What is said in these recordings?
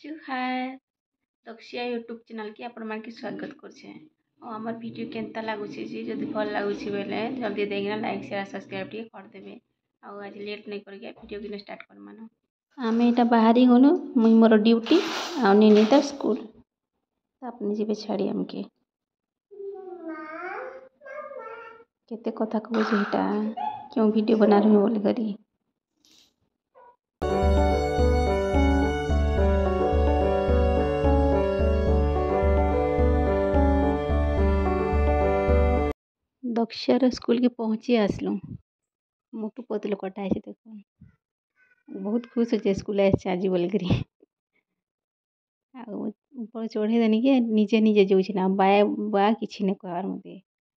जुहार दक्षिया YouTube channel की आपण मान की स्वागत करछे और हमर वीडियो केनता लागुछि जे जदि भल लागुछि बेले जल्दी देगिना लाइक शेयर सब्सक्राइब टी कर देबे। आ आज लेट नहीं करके वीडियो किन स्टार्ट कर मानो आमे एटा बाहरी गनु मुई मोर ड्यूटी आ निनिता स्कूल तो अपने जीवे छाड़ी हमके केते कथा कहू जेटा क्यों वीडियो बना रही बोल करी दक्षिया स्कूल के पहुँची आसलु मोटू पतलू कटा है देख बहुत खुश हो स्कूल आज बोल करी ऊपर चढ़े देनी के निजे निजे जाऊँ ना बाया बा किसी नहीं कहबार मत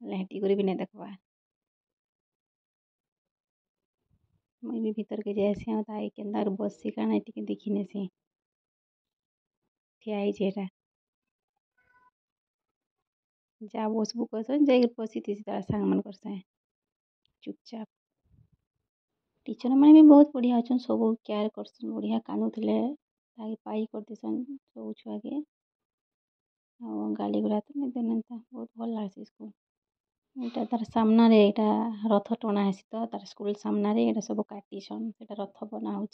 लाइटी कर भी नहीं देखबार मुई भी भीतर के जाए आई के बस से काना टी देखी नेसी ठिया जेटा जा बसबू कहसन जाकर बसी थी तार सांग मन कर चुपचाप टीचर मैंने भी बहुत बढ़िया अच्छा सब केयर करसन बढ़िया कानुले पाई कर देसन सब छुआ के गाली गुला तो नहीं देना बहुत भल लगे स्कूल यहाँ तार सामने यहाँ रथ टणा है तो तार स्कूल सामने ये सब काटीसन रथ बना हो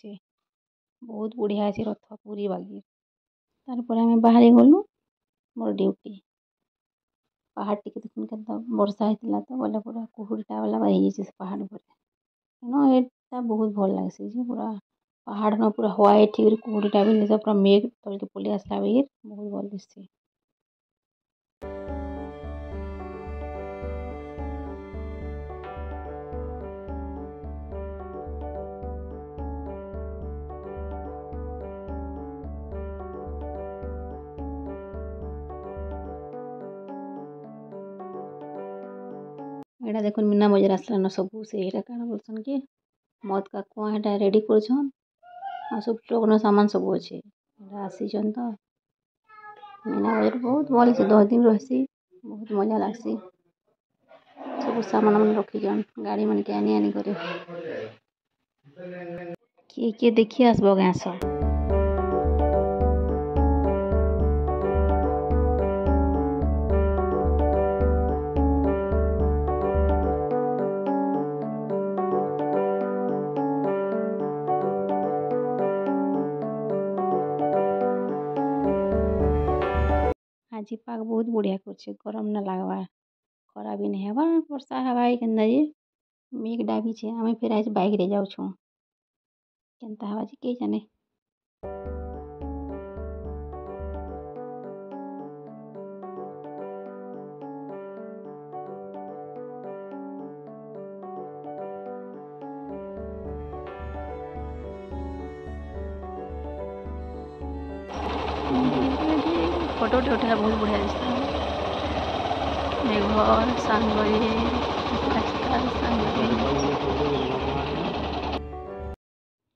बहुत बढ़िया अच्छे रथ पूरी बागी तार आम बाहरी गलु मोर ड्यूटी पहाड़ टी देखुन के वर्षा होता तो बोले पूरा कुहुड़टा वाला बाई पहाड़ पर बहुत भल लगे पूरा पहाड़ न पूरा व्हाइट कुहुड़ीटा भी पूरा मेघ तल के पलि आसला बहुत भल दिशे एटा देखो मीना बजार आसला न सब से एटा काना बोलसन कि मत का कुआ एटा रेडी करछन आ सब स्टॉक न सामान सब अच्छे एटा आसीछन तो मीना बजार बहुत भल से 10 दिन रहसी बहुत मजा लागसी सब सामान मन रखी जन गाड़ी मन के आनी आनी करे किए देखी आसबो गाँस आज पाग बहुत बढ़िया कर गरम न लगवा खरा भी नहीं हवा वर्षा हवा के मेघ डाबी छे आमे फिर आज बाइक रे जाऊ छू केनता हवा के जाने फोटो उठेला बहुत बढ़िया दिखता है घर सांगरी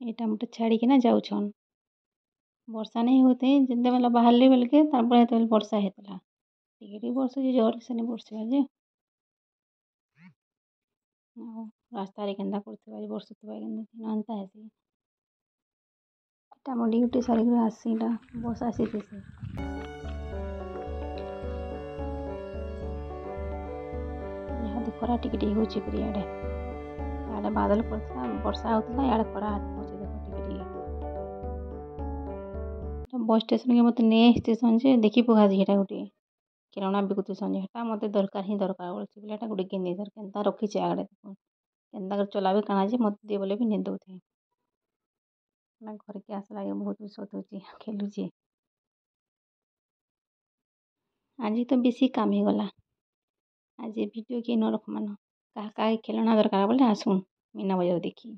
एटा मोटे छाड़ी के ना जाऊ छन वर्षा नहीं होते जिंदे वाला बाहर बेल के वर्षा हेतला टिके वर्षा जे जोर से नहीं वर्षा जे रास्ता रे केंदा करते वर्षा तो अंता है एटा मो ड्यूटी सारी आसीला बस आसी से खरा टिके होची इे इे बादल पड़ता वर्षा होता इे खरा बस स्टेशन के मत नहीं स्टेशन से देखी पका यहाँ गोटे किराणा बिकुतुसन हेटा मत दरकार ही दरकार बोलती बोले गोटे गिनी दर के रखी आगे के चलावे काना जे मत दिए बोले भी नहीं दौथे घर के आसला बहुत सतुची खेलुची आज तो बेसी काम ही गला आज वीडियो के न रख मान क्या खेलना दरकार बोले आसुन मीना बजार देखी।